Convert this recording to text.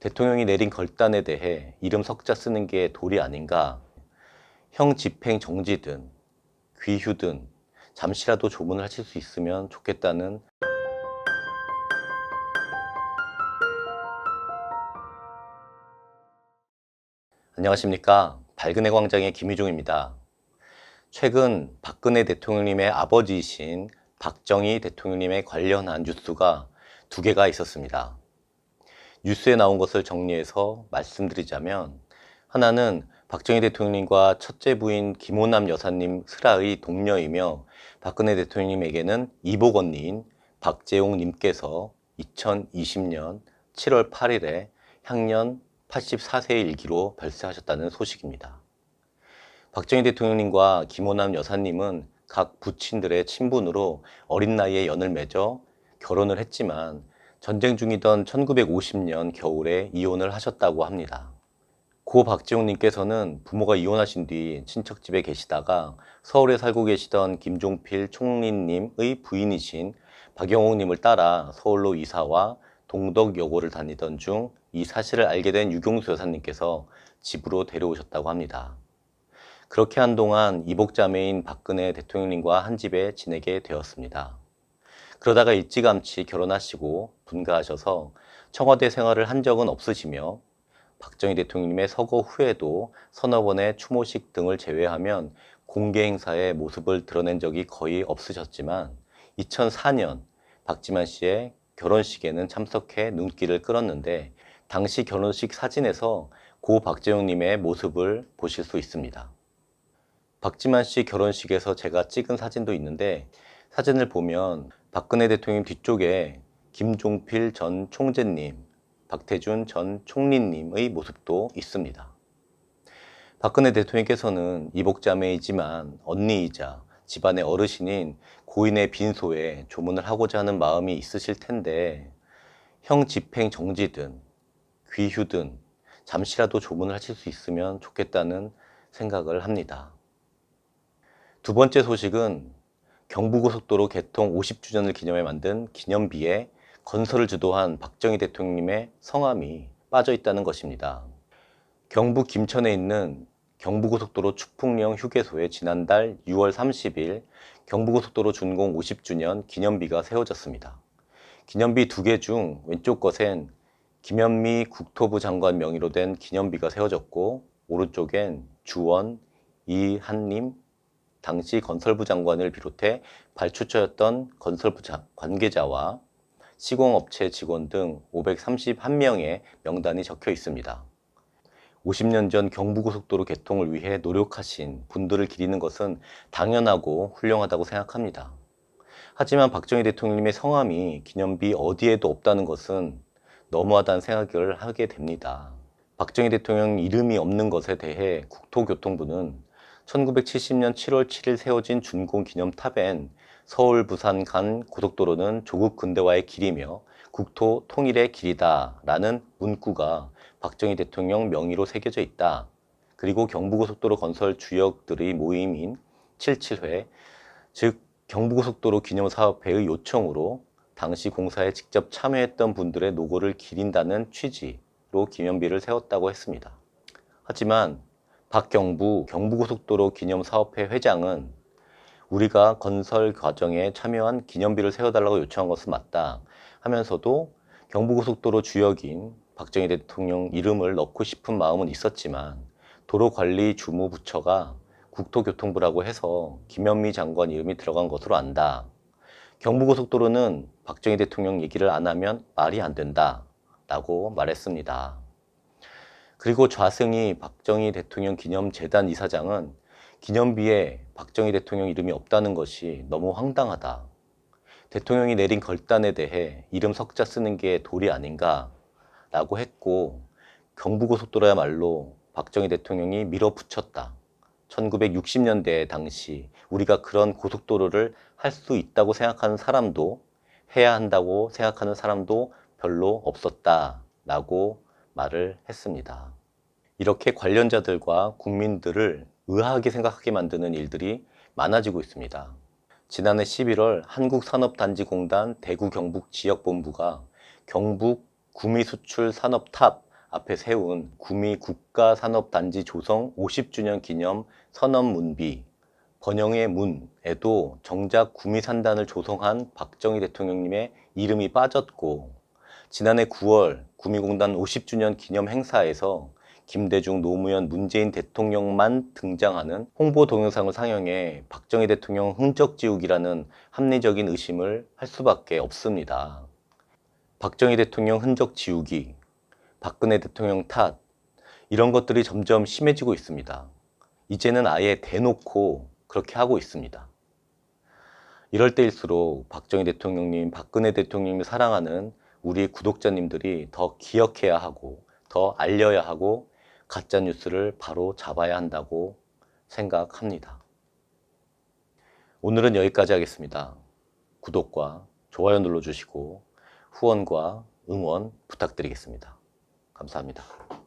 대통령이 내린 결단에 대해 이름 석자 쓰는 게 도리 아닌가? 형 집행 정지든 귀휴든 잠시라도 조문을 하실 수 있으면 좋겠다는. 안녕하십니까? 밝은의 광장의 김희종입니다. 최근 박근혜 대통령님의 아버지이신 박정희 대통령님에 관련한 뉴스가 두 개가 있었습니다. 뉴스에 나온 것을 정리해서 말씀드리자면, 하나는 박정희 대통령님과 첫째 부인 김호남 여사님 슬하의 동료이며 박근혜 대통령님에게는 이복 언니인 박재홍 님께서 2020년 7월 8일에 향년 84세의 일기로 별세하셨다는 소식입니다. 박정희 대통령님과 김호남 여사님은 각 부친들의 친분으로 어린 나이에 연을 맺어 결혼을 했지만 전쟁 중이던 1950년 겨울에 이혼을 하셨다고 합니다. 고 박지홍님께서는 부모가 이혼하신 뒤 친척집에 계시다가 서울에 살고 계시던 김종필 총리님의 부인이신 박영옥님을 따라 서울로 이사와 동덕여고를 다니던 중 이 사실을 알게 된 유경수 여사님께서 집으로 데려오셨다고 합니다. 그렇게 한동안 이복자매인 박근혜 대통령님과 한 집에 지내게 되었습니다. 그러다가 일찌감치 결혼하시고 분가하셔서 청와대 생활을 한 적은 없으시며 박정희 대통령님의 서거 후에도 서너 번의 추모식 등을 제외하면 공개 행사에 모습을 드러낸 적이 거의 없으셨지만 2004년 박지만 씨의 결혼식에는 참석해 눈길을 끌었는데, 당시 결혼식 사진에서 고 박재홍님의 모습을 보실 수 있습니다. 박지만 씨 결혼식에서 제가 찍은 사진도 있는데, 사진을 보면 박근혜 대통령 뒤쪽에 김종필 전 총재님, 박태준 전 총리님의 모습도 있습니다. 박근혜 대통령께서는 이복자매이지만 언니이자 집안의 어르신인 고인의 빈소에 조문을 하고자 하는 마음이 있으실 텐데, 형 집행 정지든 귀휴든 잠시라도 조문을 하실 수 있으면 좋겠다는 생각을 합니다. 두 번째 소식은 경부고속도로 개통 50주년을 기념해 만든 기념비에 건설을 주도한 박정희 대통령님의 성함이 빠져 있다는 것입니다. 경북 김천에 있는 경부고속도로 축풍령 휴게소에 지난달 6월 30일 경부고속도로 준공 50주년 기념비가 세워졌습니다. 기념비 두 개 중 왼쪽 것엔 김현미 국토부 장관 명의로 된 기념비가 세워졌고, 오른쪽엔 주원, 이한님, 당시 건설부 장관을 비롯해 발주처였던 건설부 관계자와 시공업체 직원 등 531명의 명단이 적혀 있습니다. 50년 전 경부고속도로 개통을 위해 노력하신 분들을 기리는 것은 당연하고 훌륭하다고 생각합니다. 하지만 박정희 대통령님의 성함이 기념비 어디에도 없다는 것은 너무하다는 생각을 하게 됩니다. 박정희 대통령 이름이 없는 것에 대해 국토교통부는 1970년 7월 7일 세워진 준공 기념탑엔 서울 부산 간 고속도로는 조국 근대화의 길이며 국토 통일의 길이다 라는 문구가 박정희 대통령 명의로 새겨져 있다. 그리고 경부고속도로 건설 주역들의 모임인 77회, 즉 경부고속도로 기념사업회의 요청으로 당시 공사에 직접 참여했던 분들의 노고를 기린다는 취지로 기념비를 세웠다고 했습니다. 하지만 박경부 경부고속도로 기념사업회 회장은 우리가 건설 과정에 참여한 기념비를 세워달라고 요청한 것은 맞다 하면서도 경부고속도로 주역인 박정희 대통령 이름을 넣고 싶은 마음은 있었지만 도로관리주무부처가 국토교통부라고 해서 김현미 장관 이름이 들어간 것으로 안다. 경부고속도로는 박정희 대통령 얘기를 안 하면 말이 안 된다 라고 말했습니다. 그리고 좌승희 박정희 대통령 기념재단 이사장은 기념비에 박정희 대통령 이름이 없다는 것이 너무 황당하다. 대통령이 내린 결단에 대해 이름 석자 쓰는 게 도리 아닌가 라고 했고, 경부고속도로야말로 박정희 대통령이 밀어붙였다. 1960년대 당시 우리가 그런 고속도로를 할 수 있다고 생각하는 사람도, 해야 한다고 생각하는 사람도 별로 없었다 라고 말을 했습니다. 이렇게 관련자들과 국민들을 의아하게 생각하게 만드는 일들이 많아지고 있습니다. 지난해 11월 한국산업단지공단 대구 경북 지역본부가 경북 구미수출 산업탑 앞에 세운 구미 국가산업단지 조성 50주년 기념 선언문비 번영의 문에도 정작 구미산단을 조성한 박정희 대통령님의 이름이 빠졌고, 지난해 9월 구미공단 50주년 기념 행사에서 김대중, 노무현, 문재인 대통령만 등장하는 홍보 동영상을 상영해 박정희 대통령 흔적 지우기라는 합리적인 의심을 할 수밖에 없습니다. 박정희 대통령 흔적 지우기, 박근혜 대통령 탓, 이런 것들이 점점 심해지고 있습니다. 이제는 아예 대놓고 그렇게 하고 있습니다. 이럴 때일수록 박정희 대통령님, 박근혜 대통령님을 사랑하는 우리 구독자님들이 더 기억해야 하고, 더 알려야 하고, 가짜뉴스를 바로 잡아야 한다고 생각합니다. 오늘은 여기까지 하겠습니다. 구독과 좋아요 눌러주시고 후원과 응원 부탁드리겠습니다. 감사합니다.